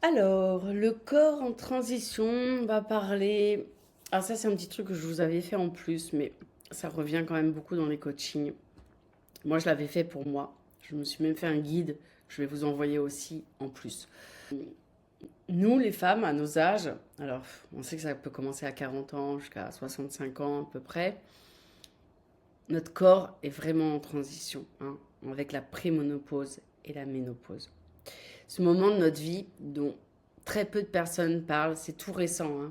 Alors, le corps en transition, on va parler. Alors, ça, c'est un petit truc que je vous avais fait en plus, mais ça revient quand même beaucoup dans les coachings. Moi, je l'avais fait pour moi. Je me suis même fait un guide que je vais vous envoyer aussi en plus. Nous, les femmes, à nos âges, alors on sait que ça peut commencer à 40 ans jusqu'à 65 ans à peu près, notre corps est vraiment en transition, hein, avec la préménopause et la ménopause. Ce moment de notre vie dont très peu de personnes parlent, c'est tout récent, hein,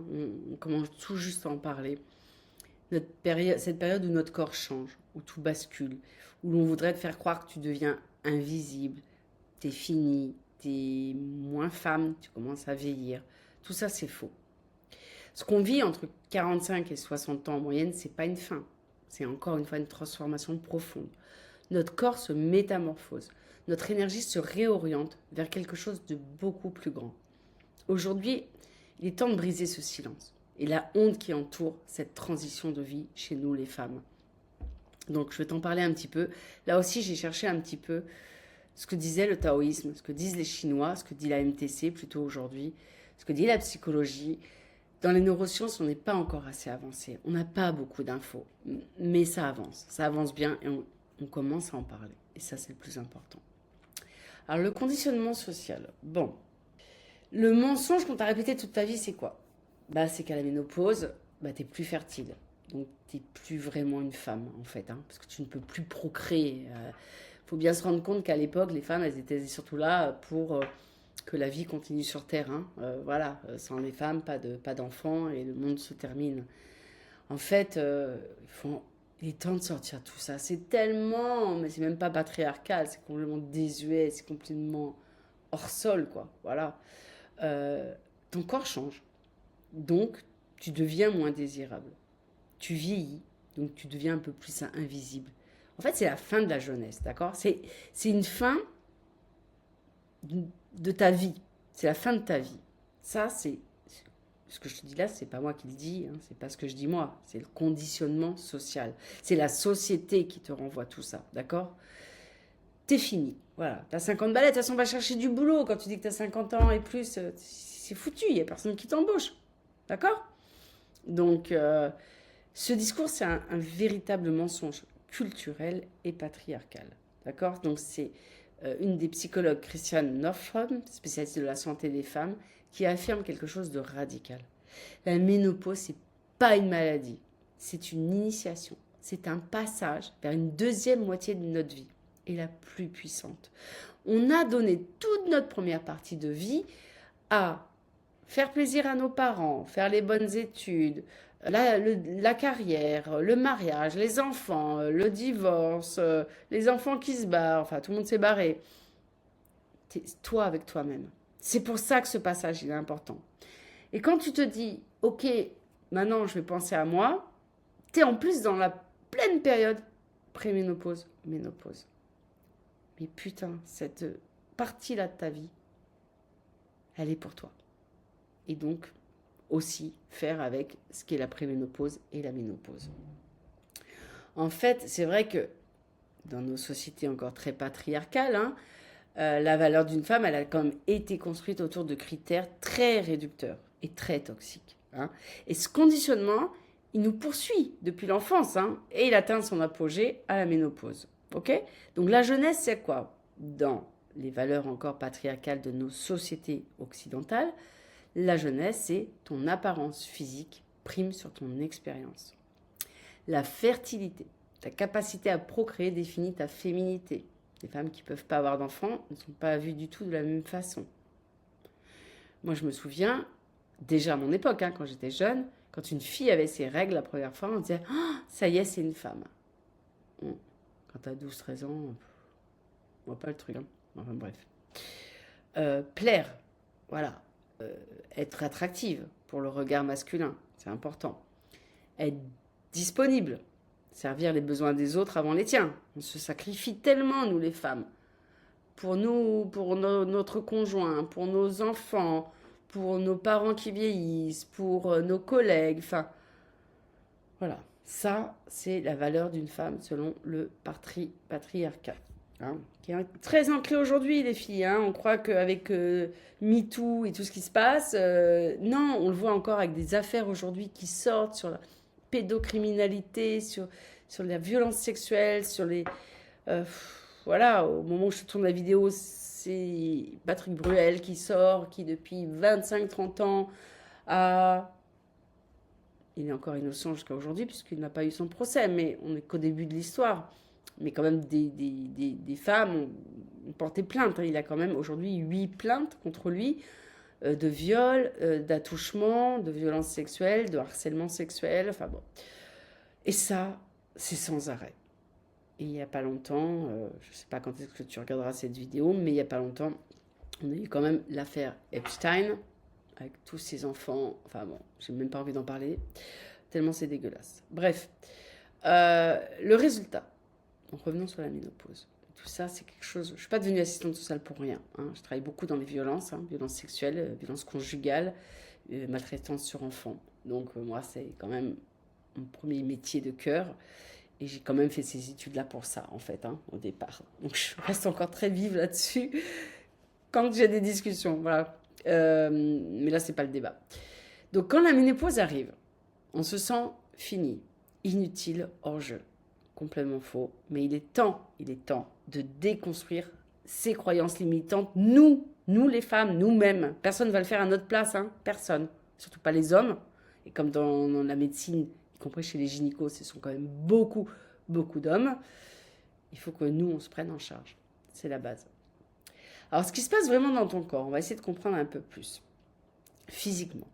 on commence tout juste à en parler. Cette période où notre corps change, où tout bascule, où l'on voudrait te faire croire que tu deviens invisible, t'es fini, t'es moins femme, tu commences à vieillir. Tout ça, c'est faux. Ce qu'on vit entre 45 et 60 ans en moyenne, c'est pas une fin. C'est encore une fois une transformation profonde. Notre corps se métamorphose. Notre énergie se réoriente vers quelque chose de beaucoup plus grand. Aujourd'hui, il est temps de briser ce silence et la honte qui entoure cette transition de vie chez nous les femmes. Donc je vais t'en parler un petit peu. Là aussi, j'ai cherché un petit peu ce que disait le taoïsme, ce que disent les Chinois, ce que dit la MTC plutôt aujourd'hui, ce que dit la psychologie. Dans les neurosciences, on n'est pas encore assez avancé. On n'a pas beaucoup d'infos, mais ça avance. Ça avance bien et on commence à en parler. Et ça, c'est le plus important. Alors, le conditionnement social. Bon, le mensonge qu'on t'a répété toute ta vie, c'est quoi? Bah, c'est qu'à la ménopause, bah, t'es plus fertile. Donc, t'es plus vraiment une femme, en fait, hein, parce que tu ne peux plus procréer. Faut bien se rendre compte qu'à l'époque, les femmes, elles étaient surtout là pour que la vie continue sur Terre. Hein. Voilà, sans les femmes, pas d'enfants et le monde se termine. En fait, il est temps de sortir tout ça. C'est tellement, mais c'est même pas patriarcal, c'est complètement désuet, c'est complètement hors sol, quoi. Voilà. Ton corps change. Donc, tu deviens moins désirable. Tu vieillis, donc tu deviens un peu plus invisible. En fait, c'est la fin de la jeunesse, d'accord? C'est une fin de ta vie. C'est la fin de ta vie. Ça, c'est ce que je te dis là, c'est pas moi qui le dis, hein, c'est pas ce que je dis moi, c'est le conditionnement social. C'est la société qui te renvoie tout ça, d'accord? T'es fini, voilà. T'as 50 balais, de toute façon, va chercher du boulot. Quand tu dis que t'as 50 ans et plus, c'est foutu, il y a personne qui t'embauche, d'accord? Donc, ce discours, c'est un véritable mensonge culturel et patriarcal, d'accord? Donc, c'est une des psychologues, Christiane Northrom, spécialiste de la santé des femmes, qui affirme quelque chose de radical. La ménopause, c'est pas une maladie, c'est une initiation. C'est un passage vers une deuxième moitié de notre vie, et la plus puissante. On a donné toute notre première partie de vie à faire plaisir à nos parents, faire les bonnes études, la carrière, le mariage, les enfants, le divorce, les enfants qui se barrent, enfin tout le monde s'est barré. Toi avec toi-même. C'est pour ça que ce passage il est important. Et quand tu te dis, ok, maintenant je vais penser à moi, tu es en plus dans la pleine période préménopause, ménopause. Mais putain, cette partie-là de ta vie, elle est pour toi. Et donc, aussi faire avec ce qu'est la préménopause et la ménopause. En fait, c'est vrai que dans nos sociétés encore très patriarcales, hein, la valeur d'une femme, elle a quand même été construite autour de critères très réducteurs et très toxiques. Hein. Et ce conditionnement, il nous poursuit depuis l'enfance, hein, et il atteint son apogée à la ménopause. Ok? Donc la jeunesse, c'est quoi? Dans les valeurs encore patriarcales de nos sociétés occidentales, la jeunesse, c'est ton apparence physique prime sur ton expérience. La fertilité, ta capacité à procréer définit ta féminité. Les femmes qui ne peuvent pas avoir d'enfants ne sont pas vues du tout de la même façon. Moi, je me souviens, déjà à mon époque, hein, quand j'étais jeune, quand une fille avait ses règles la première fois, on disait oh, ça y est, c'est une femme. Bon, quand t'as 12-13 ans, on voit pas le truc. Hein. Enfin bref. Plaire, voilà. Être attractive pour le regard masculin, c'est important. Être disponible, servir les besoins des autres avant les tiens. On se sacrifie tellement, nous les femmes, pour nous, pour notre conjoint, pour nos enfants, pour nos parents qui vieillissent, pour nos collègues, enfin, voilà. Ça, c'est la valeur d'une femme selon le patriarcat. hein, qui est très ancrée aujourd'hui, les filles. Hein. On croit qu'avec MeToo et tout ce qui se passe, non, on le voit encore avec des affaires aujourd'hui qui sortent sur la pédocriminalité, sur la violence sexuelle, sur les... voilà, au moment où je tourne la vidéo, c'est Patrick Bruel qui sort, qui depuis 25-30 ans a... Il est encore innocent jusqu'à aujourd'hui puisqu'il n'a pas eu son procès, mais on n'est qu'au début de l'histoire. Mais quand même, des femmes ont porté plainte. Hein. Il a quand même aujourd'hui 8 plaintes contre lui de viol, d'attouchement, de violence sexuelle, de harcèlement sexuel. Enfin bon. Et ça, c'est sans arrêt. Et il n'y a pas longtemps, je ne sais pas quand est-ce que tu regarderas cette vidéo, mais il n'y a pas longtemps, on a eu quand même l'affaire Epstein, avec tous ses enfants. Enfin bon, j'ai même pas envie d'en parler, tellement c'est dégueulasse. Bref, le résultat, en revenant sur la ménopause, tout ça, c'est quelque chose... Je ne suis pas devenue assistante sociale pour rien. Hein. Je travaille beaucoup dans les violences, hein, violences sexuelles, violences conjugales, maltraitance sur enfants. Donc moi, c'est quand même mon premier métier de cœur. Et j'ai quand même fait ces études-là pour ça, en fait, hein, au départ. Donc je reste encore très vive là-dessus quand j'ai des discussions. Voilà. Mais là, c'est pas le débat. Donc quand la ménopause arrive, on se sent fini, inutile, hors jeu. Complètement faux. Mais il est temps de déconstruire ces croyances limitantes. Nous les femmes, nous-mêmes. Personne ne va le faire à notre place, hein. Personne. Surtout pas les hommes. Et comme dans la médecine, y compris chez les gynécos, ce sont quand même beaucoup d'hommes. Il faut que nous, on se prenne en charge. C'est la base. Alors, ce qui se passe vraiment dans ton corps, on va essayer de comprendre un peu plus. Physiquement,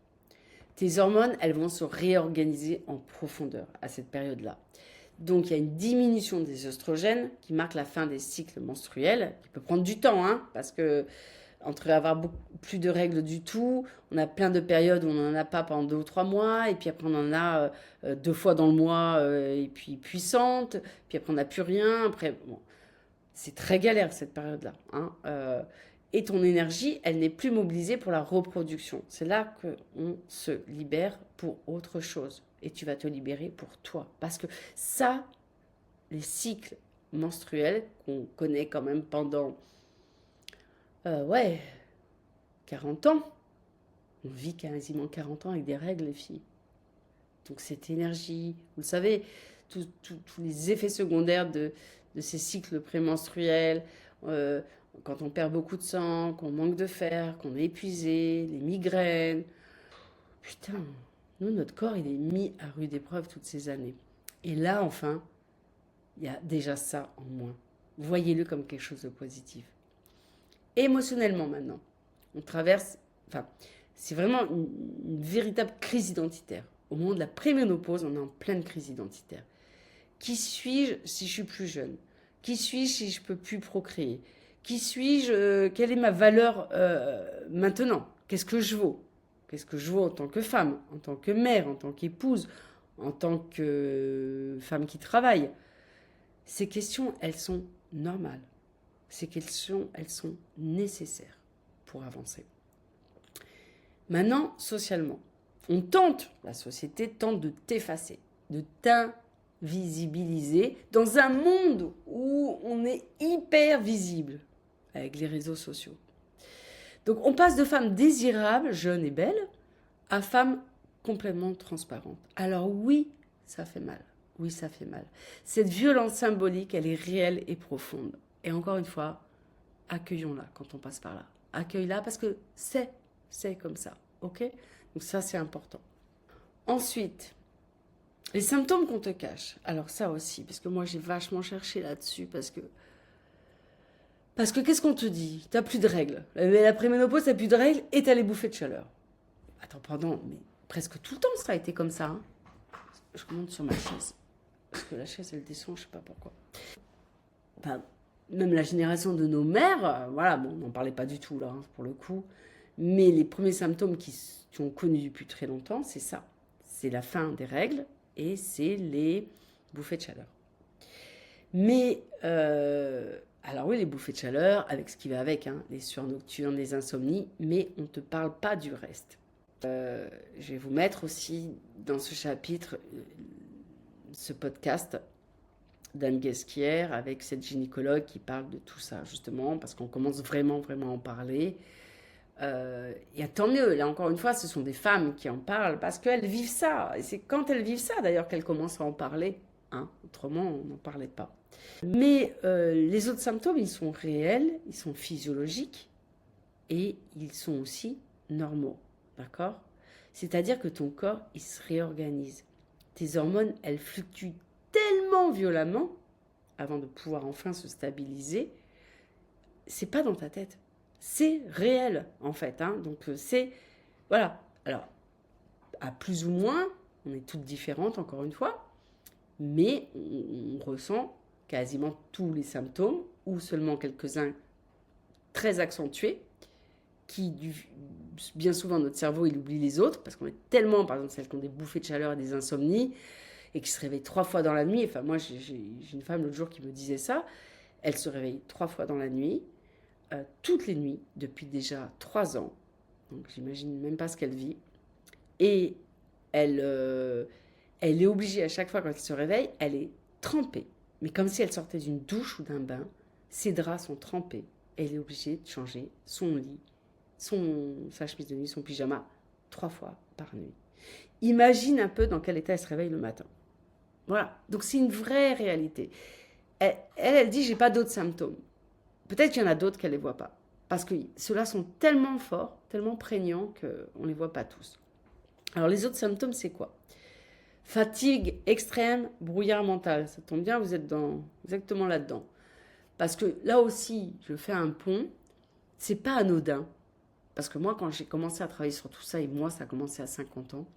tes hormones, elles vont se réorganiser en profondeur à cette période-là. Donc, il y a une diminution des oestrogènes qui marque la fin des cycles menstruels, qui peut prendre du temps, hein, parce que entre avoir plus de règles du tout, on a plein de périodes où on n'en a pas pendant 2 ou 3 mois, et puis après on en a 2 fois dans le mois, et puis puissante, puis après on n'a plus rien, après, bon, c'est très galère cette période-là. Hein, et ton énergie, elle n'est plus mobilisée pour la reproduction. C'est là qu'on se libère pour autre chose. Et tu vas te libérer pour toi. Parce que ça, les cycles menstruels qu'on connaît quand même pendant... ouais, 40 ans. On vit quasiment 40 ans avec des règles, les filles. Donc cette énergie, vous le savez, tous les effets secondaires de ces cycles prémenstruels, quand on perd beaucoup de sang, qu'on manque de fer, qu'on est épuisé, les migraines. Putain, nous, notre corps, il est mis à rude épreuve toutes ces années. Et là, enfin, il y a déjà ça en moins. Voyez-le comme quelque chose de positif. Émotionnellement maintenant, on traverse, enfin, c'est vraiment une véritable crise identitaire. Au moment de la préménopause, on est en pleine crise identitaire. Qui suis-je si je suis plus jeune? Qui suis-je si je peux plus procréer? Qui suis-je? Quelle est ma valeur maintenant? Qu'est-ce que je vaux? Qu'est-ce que je vaux en tant que femme, en tant que mère, en tant qu'épouse, en tant que femme qui travaille? Ces questions, elles sont normales. Ces questions, elles sont nécessaires pour avancer. Maintenant, socialement, la société tente de t'effacer, de t'invisibiliser dans un monde où on est hyper visible avec les réseaux sociaux. Donc on passe de femmes désirables, jeunes et belles, à femmes complètement transparentes. Alors oui, ça fait mal. Oui, ça fait mal. Cette violence symbolique, elle est réelle et profonde. Et encore une fois, accueillons-la quand on passe par là. Accueille-la parce que c'est comme ça, ok? Donc ça, c'est important. Ensuite, les symptômes qu'on te cache. Alors ça aussi, parce que moi, j'ai vachement cherché là-dessus, parce que qu'est-ce qu'on te dit? T'as plus de règles. La préménopause, t'as plus de règles et t'as les bouffées de chaleur. Attends, pardon, mais presque tout le temps, ça a été comme ça. Hein. Je monte sur ma chaise. Parce que la chaise, elle descend, je sais pas pourquoi. Enfin, même la génération de nos mères, voilà, bon, on n'en parlait pas du tout, là, hein, pour le coup. Mais les premiers symptômes qui ont connu depuis très longtemps, c'est ça. C'est la fin des règles et c'est les bouffées de chaleur. Mais... alors oui, les bouffées de chaleur, avec ce qui va avec, hein, les sueurs nocturnes, les insomnies, mais on ne te parle pas du reste. Je vais vous mettre aussi dans ce chapitre, ce podcast, d'Anne Guesquière avec cette gynécologue qui parle de tout ça, justement, parce qu'on commence vraiment, vraiment à en parler. Et tant mieux, là encore une fois, ce sont des femmes qui en parlent parce qu'elles vivent ça. Et c'est quand elles vivent ça, d'ailleurs, qu'elles commencent à en parler. Hein. Autrement, on n'en parlait pas. Mais les autres symptômes, ils sont réels, ils sont physiologiques et ils sont aussi normaux. D'accord? C'est-à-dire que ton corps, il se réorganise. Tes hormones, elles fluctuent tellement violemment avant de pouvoir enfin se stabiliser. C'est pas dans ta tête. C'est réel, en fait. Hein. Donc, c'est... Voilà. Alors, à plus ou moins, on est toutes différentes, encore une fois, mais on ressent quasiment tous les symptômes, ou seulement quelques-uns très accentués, qui, bien souvent, notre cerveau, il oublie les autres, parce qu'on est tellement, par exemple, celles qui ont des bouffées de chaleur et des insomnies, et qui se réveillent 3 fois dans la nuit. Enfin, moi, j'ai une femme l'autre jour qui me disait ça. Elle se réveille 3 fois dans la nuit, toutes les nuits, depuis déjà 3 ans. Donc, j'imagine même pas ce qu'elle vit. Et elle est obligée, à chaque fois quand elle se réveille, elle est trempée. Mais comme si elle sortait d'une douche ou d'un bain, ses draps sont trempés. Elle est obligée de changer son lit, sa chemise de nuit, son pyjama, 3 fois par nuit. Imagine un peu dans quel état elle se réveille le matin. Voilà, donc c'est une vraie réalité. Elle dit, j'ai pas d'autres symptômes. Peut-être qu'il y en a d'autres qu'elle ne les voit pas. Parce que ceux-là sont tellement forts, tellement prégnants qu'on ne les voit pas tous. Alors les autres symptômes, c'est quoi? Fatigue extrême, brouillard mental. Ça tombe bien, vous êtes exactement là-dedans. Parce que là aussi, je fais un pont, c'est pas anodin. Parce que moi, quand j'ai commencé à travailler sur tout ça, et moi, ça a commencé à 50 ans,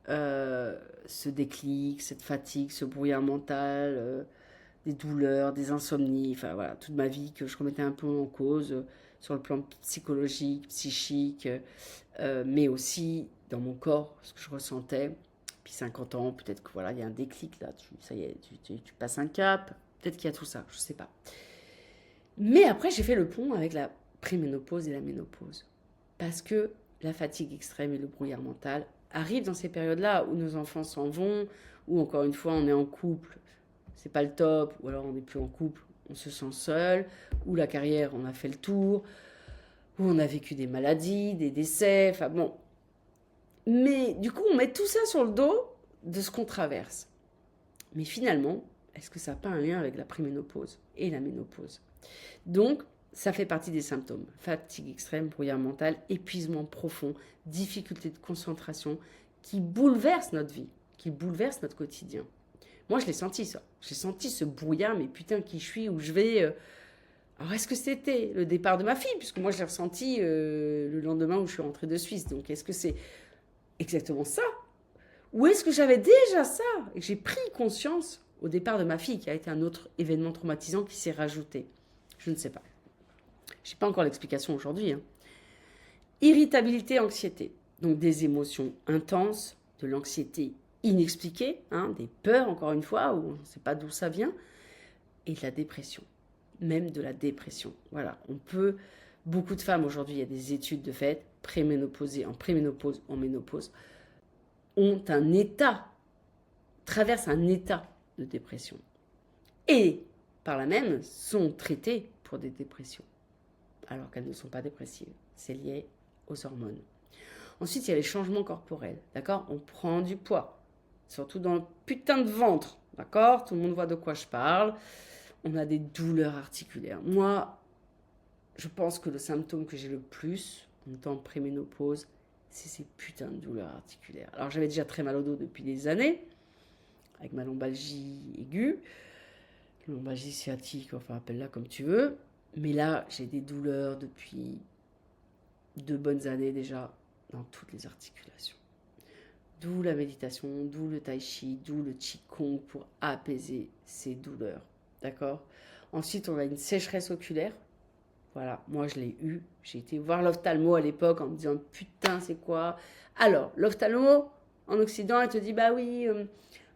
ce déclic, cette fatigue, ce brouillard mental, des douleurs, des insomnies, enfin voilà, toute ma vie que je remettais un peu en cause sur le plan psychologique, psychique, mais aussi dans mon corps, ce que je ressentais. Puis 50 ans, peut-être que voilà, il y a un déclic là, ça y est, tu passes un cap, peut-être qu'il y a tout ça, je sais pas. Mais après, j'ai fait le pont avec la préménopause et la ménopause. Parce que la fatigue extrême et le brouillard mental arrivent dans ces périodes-là où nos enfants s'en vont, où encore une fois, on est en couple, c'est pas le top, ou alors on n'est plus en couple, on se sent seul, ou la carrière, on a fait le tour, ou on a vécu des maladies, des décès, enfin bon. Mais du coup, on met tout ça sur le dos de ce qu'on traverse. Mais finalement, est-ce que ça n'a pas un lien avec la préménopause et la ménopause? Donc, ça fait partie des symptômes. Fatigue extrême, brouillard mental, épuisement profond, difficulté de concentration qui bouleversent notre vie, qui bouleversent notre quotidien. Moi, je l'ai senti, ça. J'ai senti ce brouillard, mais putain, qui je suis, où je vais. Alors, est-ce que c'était le départ de ma fille? Puisque moi, je l'ai ressenti le lendemain où je suis rentrée de Suisse. Donc, est-ce que c'est exactement ça? Ou est-ce que j'avais déjà ça et que j'ai pris conscience au départ de ma fille, qui a été un autre événement traumatisant qui s'est rajouté? Je ne sais pas. Je n'ai pas encore l'explication aujourd'hui. Hein. Irritabilité, anxiété. Donc, des émotions intenses, de l'anxiété inexpliquée, hein, des peurs, encore une fois, où on ne sait pas d'où ça vient, et de la dépression, même de la dépression. Voilà, on peut, beaucoup de femmes aujourd'hui, il y a des études de fait, préménopausées, en préménopause, en ménopause, ont un état, traversent un état de dépression, et par là même sont traitées pour des dépressions, alors qu'elles ne sont pas dépressives. C'est lié aux hormones. Ensuite, il y a les changements corporels, d'accord? On prend du poids, surtout dans le putain de ventre, d'accord? Tout le monde voit de quoi je parle. On a des douleurs articulaires. Moi, je pense que le symptôme que j'ai le plus, en étant préménopause, c'est ces putains de douleurs articulaires. Alors, j'avais déjà très mal au dos depuis des années, avec ma lombalgie aiguë, lombalgie sciatique, enfin, appelle-la comme tu veux. Mais là, j'ai des douleurs depuis 2 bonnes années déjà, dans toutes les articulations. D'où la méditation, d'où le tai chi, d'où le qigong pour apaiser ces douleurs. D'accord? Ensuite, on a une sécheresse oculaire. Voilà, moi je l'ai eu. J'ai été voir l'ophtalmo à l'époque en me disant putain, c'est quoi? Alors, l'ophtalmo en Occident, elle te dit bah oui,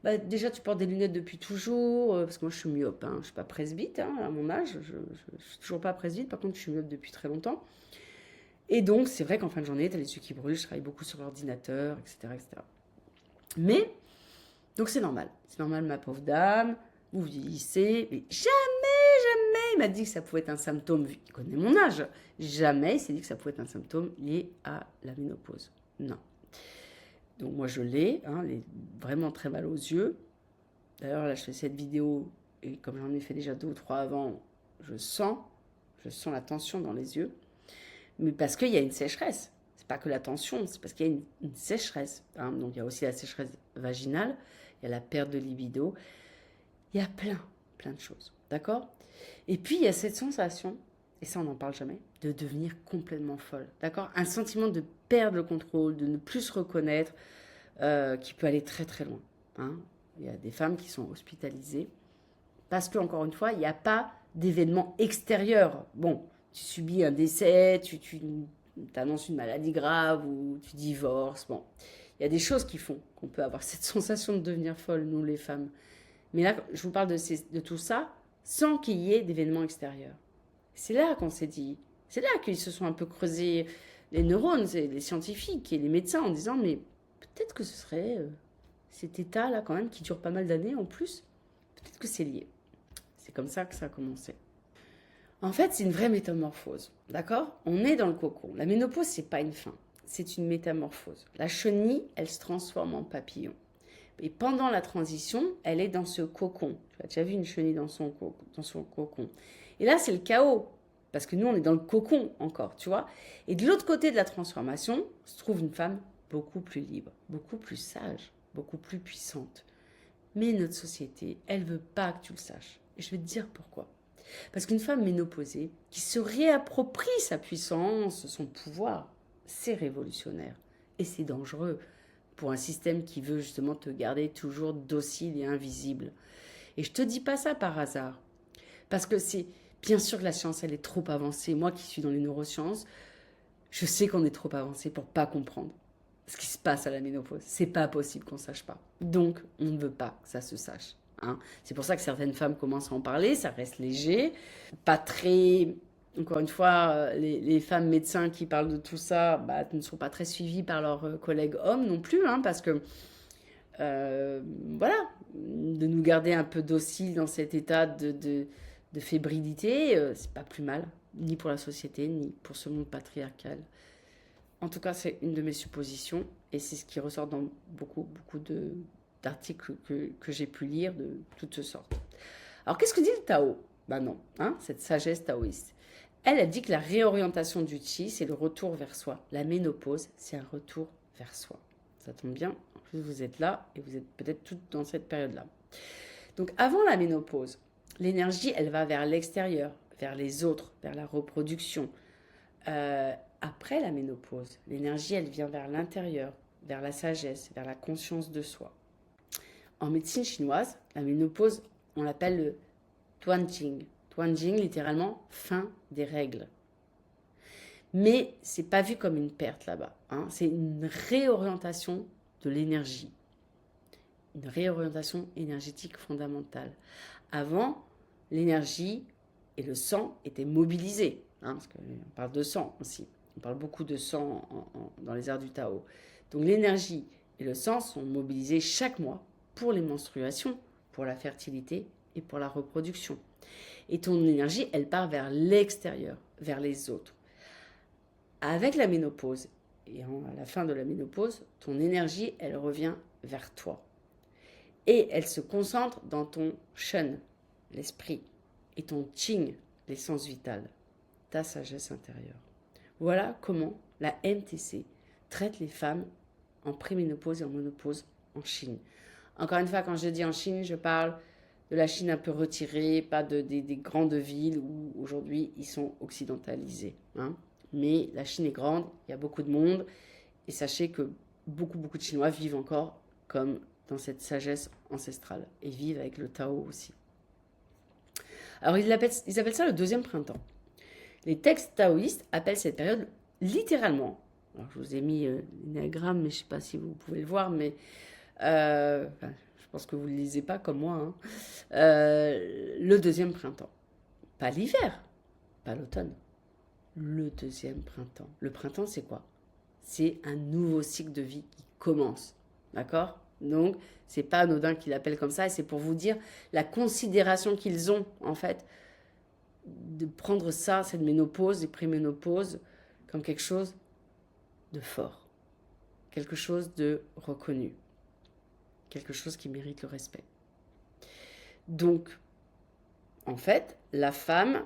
bah, déjà tu portes des lunettes depuis toujours, parce que moi je suis myope, hein, je ne suis pas presbyte hein, à mon âge, je ne suis toujours pas presbyte, par contre je suis myope depuis très longtemps. Et donc, c'est vrai qu'en fin de journée, tu as les yeux qui brûlent, je travaille beaucoup sur l'ordinateur, etc., etc. Mais, donc c'est normal, ma pauvre dame, Vous vieillissez, mais jamais, il m'a dit que ça pouvait être un symptôme, vu qu'il connaît mon âge, jamais il s'est dit que ça pouvait être un symptôme lié à la ménopause. Non. Donc moi je l'ai, hein, vraiment très mal aux yeux. D'ailleurs là je fais cette vidéo, et comme j'en ai fait déjà 2 ou 3 avant, je sens la tension dans les yeux. Mais parce qu'il y a une sécheresse. C'est pas que la tension, c'est parce qu'il y a une sécheresse. Hein. Donc il y a aussi la sécheresse vaginale, il y a la perte de libido, il y a plein de choses. D'accord? Et puis il y a cette sensation, et ça on n'en parle jamais, de devenir complètement folle. D'accord? Un sentiment de perdre le contrôle, de ne plus se reconnaître, qui peut aller très loin. Hein. Il y a des femmes qui sont hospitalisées parce que, encore une fois, il n'y a pas d'événement extérieur. Bon, tu subis un décès, tu annonces une maladie grave ou tu divorces. Bon, il y a des choses qui font qu'on peut avoir cette sensation de devenir folle, nous les femmes. Mais là, je vous parle de tout ça sans qu'il y ait d'événements extérieurs. C'est là qu'on s'est dit, c'est là qu'ils se sont un peu creusés les neurones, les scientifiques et les médecins en disant, mais peut-être que ce serait cet état-là quand même qui dure pas mal d'années en plus. Peut-être que c'est lié. C'est comme ça que ça a commencé. En fait, c'est une vraie métamorphose, d'accord? On est dans le cocon. La ménopause, c'est pas une fin, c'est une métamorphose. La chenille, elle se transforme en papillon. Et pendant la transition, elle est dans ce cocon. Tu as déjà vu une chenille dans son cocon. Et là, c'est le chaos, parce que nous, on est dans le cocon encore, tu vois? Et de l'autre côté de la transformation, se trouve une femme beaucoup plus libre, beaucoup plus sage, beaucoup plus puissante. Mais notre société, elle veut pas que tu le saches. Et je vais te dire pourquoi. Parce qu'une femme ménopausée qui se réapproprie sa puissance, son pouvoir, c'est révolutionnaire. Et c'est dangereux pour un système qui veut justement te garder toujours docile et invisible. Et je te dis pas ça par hasard. Parce que c'est bien sûr que la science, elle est trop avancée. Moi qui suis dans les neurosciences, je sais qu'on est trop avancé pour pas comprendre ce qui se passe à la ménopause. C'est pas possible qu'on sache pas. Donc, on ne veut pas que ça se sache. Hein. C'est pour ça que certaines femmes commencent à en parler, ça reste léger, pas très... Encore une fois, les femmes médecins qui parlent de tout ça ne sont pas très suivies par leurs collègues hommes non plus, hein, parce que, voilà, de nous garder un peu dociles dans cet état de fébrilité, c'est pas plus mal, ni pour la société, ni pour ce monde patriarcal. En tout cas, c'est une de mes suppositions et c'est ce qui ressort dans beaucoup d'articles que j'ai pu lire de toutes sortes. Alors, qu'est-ce que dit le Tao? Ben non, hein, cette sagesse taoïste. Elle dit que la réorientation du chi, c'est le retour vers soi. La ménopause, c'est un retour vers soi. Ça tombe bien, en plus vous êtes là et vous êtes peut-être toutes dans cette période-là. Donc, avant la ménopause, l'énergie, elle va vers l'extérieur, vers les autres, vers la reproduction. Après la ménopause, l'énergie, elle vient vers l'intérieur, vers la sagesse, vers la conscience de soi. En médecine chinoise, la ménopause, on l'appelle le Tuanjing. Tuanjing, littéralement, fin des règles. Mais c'est pas vu comme une perte là-bas. Hein. C'est une réorientation de l'énergie. Une réorientation énergétique fondamentale. Avant, l'énergie et le sang étaient mobilisés. Hein, parce qu'on parle de sang aussi. On parle beaucoup de sang dans les arts du Tao. Donc l'énergie et le sang sont mobilisés chaque mois pour les menstruations, pour la fertilité et pour la reproduction. Et ton énergie, elle part vers l'extérieur, vers les autres. Avec la ménopause, et à la fin de la ménopause, ton énergie, elle revient vers toi. Et elle se concentre dans ton shen, l'esprit, et ton qing, l'essence vitale, ta sagesse intérieure. Voilà comment la MTC traite les femmes en préménopause et en ménopause en Chine. Encore une fois, quand je dis en Chine, je parle de la Chine un peu retirée, pas des grandes villes où aujourd'hui ils sont occidentalisés. Hein. Mais la Chine est grande, il y a beaucoup de monde, et sachez que beaucoup de Chinois vivent encore comme dans cette sagesse ancestrale, et vivent avec le Tao aussi. Alors ils appellent ça le deuxième printemps. Les textes taoïstes appellent cette période littéralement, alors je vous ai mis l'énéagramme, mais je ne sais pas si vous pouvez le voir, mais je pense que vous ne le lisez pas comme moi, hein, le deuxième printemps. Pas l'hiver, pas l'automne, le deuxième printemps. Le printemps, c'est quoi? C'est un nouveau cycle de vie qui commence, d'accord? Donc, c'est pas anodin qu'il appelle comme ça, et c'est pour vous dire la considération qu'ils ont, en fait, de prendre ça, cette ménopause et préménopause, comme quelque chose de fort, quelque chose de reconnu, quelque chose qui mérite le respect. Donc, en fait, la femme,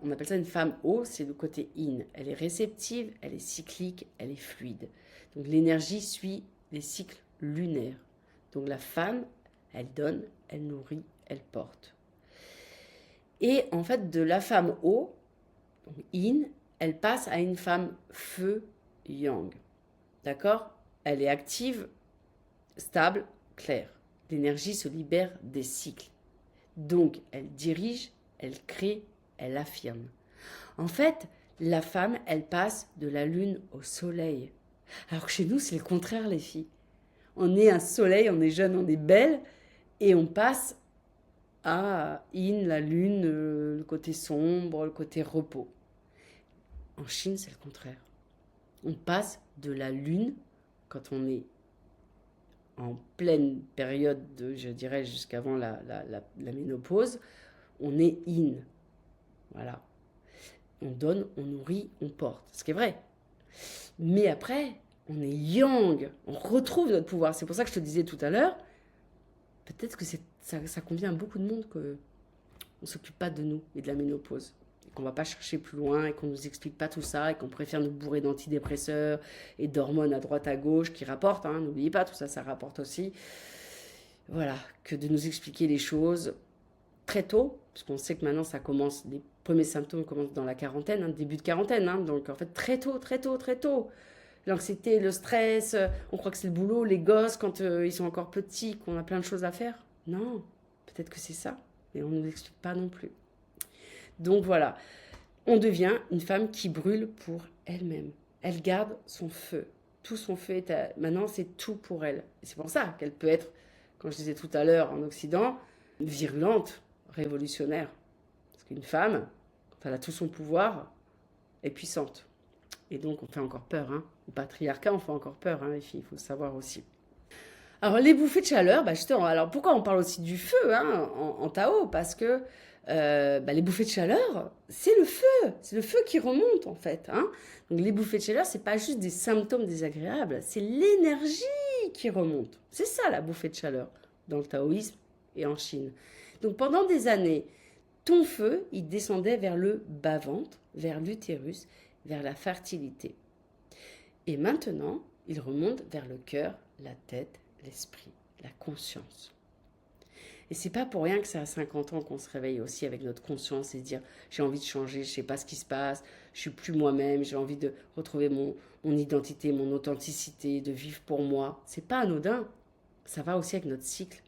on appelle ça une femme eau, c'est le côté yin. Elle est réceptive, elle est cyclique, elle est fluide. Donc l'énergie suit les cycles lunaires. Donc la femme, elle donne, elle nourrit, elle porte. Et en fait, de la femme eau, donc yin, elle passe à une femme feu yang. D'accord? Elle est active, stable, claire. L'énergie se libère des cycles. Donc, elle dirige, elle crée, elle affirme. En fait, la femme, elle passe de la lune au soleil. Alors que chez nous, c'est le contraire, les filles. On est un soleil, on est jeune, on est belle, et on passe à yin, la lune, le côté sombre, le côté repos. En Chine, c'est le contraire. On passe de la lune, quand on est en pleine période, je dirais jusqu'avant la ménopause, on est yin. Voilà. On donne, on nourrit, on porte. Ce qui est vrai. Mais après, on est yang. On retrouve notre pouvoir. C'est pour ça que je te disais tout à l'heure, peut-être que ça convient à beaucoup de monde qu'on ne s'occupe pas de nous et de la ménopause. Et qu'on ne va pas chercher plus loin et qu'on ne nous explique pas tout ça et qu'on préfère nous bourrer d'antidépresseurs et d'hormones à droite à gauche qui rapportent. Hein, n'oubliez pas, tout ça, ça rapporte aussi. Voilà, que de nous expliquer les choses très tôt, parce qu'on sait que maintenant ça commence, les premiers symptômes commencent dans la quarantaine, hein, début de quarantaine, hein, donc en fait très tôt, très tôt, très tôt. L'anxiété, le stress, on croit que c'est le boulot, les gosses quand ils sont encore petits, qu'on a plein de choses à faire. Non, peut-être que c'est ça, mais on ne nous explique pas non plus. Donc voilà, on devient une femme qui brûle pour elle-même. Elle garde son feu. Tout son feu est maintenant, c'est tout pour elle. Et c'est pour ça qu'elle peut être, comme je disais tout à l'heure en Occident, virulente, révolutionnaire. Parce qu'une femme, quand elle a tout son pouvoir, est puissante. Et donc, on fait encore peur. Hein. Le patriarcat, on fait encore peur, hein, les filles, il faut le savoir aussi. Alors, les bouffées de chaleur, justement, alors pourquoi on parle aussi du feu hein, en Tao? Parce que les bouffées de chaleur, c'est le feu qui remonte en fait. Hein. Donc, les bouffées de chaleur, c'est pas juste des symptômes désagréables, c'est l'énergie qui remonte. C'est ça la bouffée de chaleur dans le taoïsme et en Chine. Donc, pendant des années, ton feu, il descendait vers le bas-ventre, vers l'utérus, vers la fertilité. Et maintenant, il remonte vers le cœur, la tête, l'esprit, la conscience. Et c'est pas pour rien que c'est à 50 ans qu'on se réveille aussi avec notre conscience et se dire j'ai envie de changer, je sais pas ce qui se passe, je suis plus moi-même, j'ai envie de retrouver mon identité, mon authenticité, de vivre pour moi. C'est pas anodin. Ça va aussi avec notre cycle.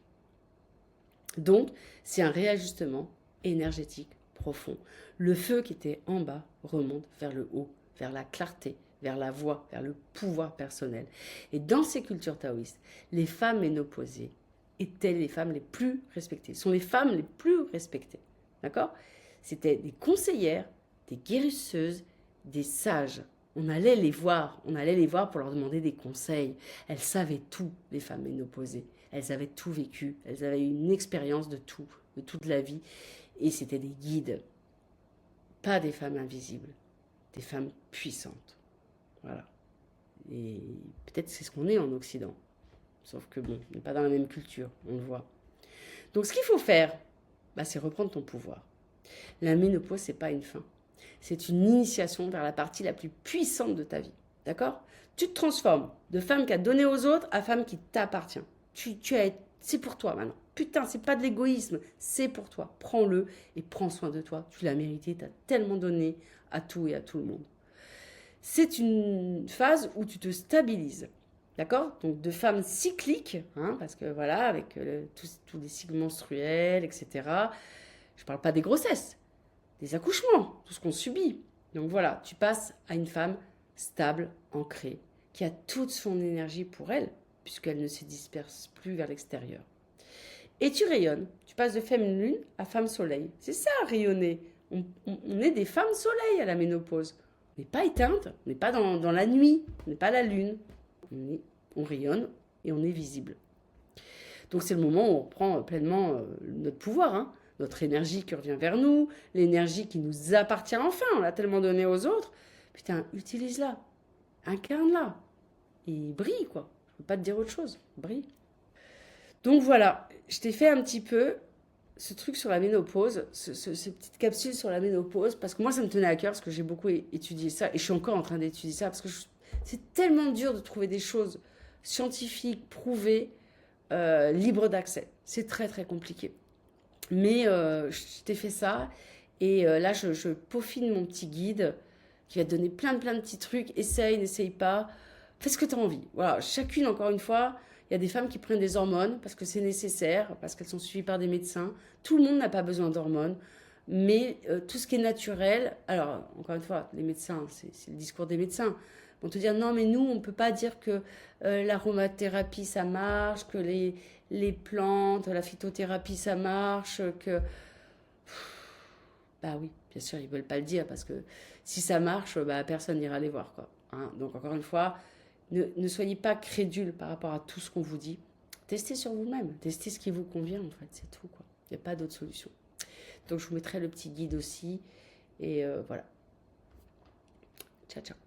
Donc, c'est un réajustement énergétique profond. Le feu qui était en bas remonte vers le haut, vers la clarté, vers la voix, vers le pouvoir personnel. Et dans ces cultures taoïstes, les femmes ménopausées étaient les femmes les plus respectées, sont les femmes les plus respectées. D'accord? C'était des conseillères, des guérisseuses, des sages. On allait les voir pour leur demander des conseils. Elles savaient tout, les femmes ménopausées. Elles avaient tout vécu, elles avaient eu une expérience de tout, de toute la vie. Et c'était des guides, pas des femmes invisibles, des femmes puissantes. Voilà. Et peut-être c'est ce qu'on est en Occident. Sauf que bon, on n'est pas dans la même culture, on le voit. Donc ce qu'il faut faire, c'est reprendre ton pouvoir. La ménopause, c'est pas une fin. C'est une initiation vers la partie la plus puissante de ta vie. D'accord? Tu te transformes de femme qui a donné aux autres à femme qui t'appartient. C'est pour toi maintenant. Putain, c'est pas de l'égoïsme, c'est pour toi. Prends-le et prends soin de toi. Tu l'as mérité, tu as tellement donné à tout et à tout le monde. C'est une phase où tu te stabilises. D'accord? Donc de femme cyclique, hein, parce que voilà, avec tous les cycles menstruels, etc. Je ne parle pas des grossesses, des accouchements, tout ce qu'on subit. Donc voilà, tu passes à une femme stable, ancrée, qui a toute son énergie pour elle, puisqu'elle ne se disperse plus vers l'extérieur. Et tu rayonnes. Tu passes de femme lune à femme soleil. C'est ça, rayonner. On est des femmes soleil à la ménopause. On n'est pas éteinte, on n'est pas dans la nuit, on n'est pas la lune. On est on rayonne et on est visible. Donc c'est le moment où on reprend pleinement notre pouvoir, hein, notre énergie qui revient vers nous, l'énergie qui nous appartient enfin, on l'a tellement donné aux autres. Putain, utilise-la, incarne-la, et brille quoi. Je ne peux pas te dire autre chose, brille. Donc voilà, je t'ai fait un petit peu ce truc sur la ménopause, ces petites capsules sur la ménopause, parce que moi ça me tenait à cœur, parce que j'ai beaucoup étudié ça, et je suis encore en train d'étudier ça, parce que c'est tellement dur de trouver des choses scientifiques, prouvées, libres d'accès. C'est très très compliqué. Mais je t'ai fait ça, et là je peaufine mon petit guide, qui va te donner plein de petits trucs, essaye, n'essaye pas, fais ce que tu as envie. Voilà, chacune encore une fois. Il y a des femmes qui prennent des hormones parce que c'est nécessaire, parce qu'elles sont suivies par des médecins. Tout le monde n'a pas besoin d'hormones. Mais tout ce qui est naturel, alors encore une fois, les médecins, c'est le discours des médecins, vont te dire non, mais nous, on ne peut pas dire que l'aromathérapie, ça marche, que les plantes, la phytothérapie, ça marche, que... Bah oui, bien sûr, ils ne veulent pas le dire parce que si ça marche, bah, personne n'ira les voir, quoi. Hein. Donc encore une fois, ne soyez pas crédules par rapport à tout ce qu'on vous dit. Testez sur vous-même, testez ce qui vous convient en fait, c'est tout quoi. Il n'y a pas d'autre solution. Donc je vous mettrai le petit guide aussi. Et voilà. Ciao, ciao.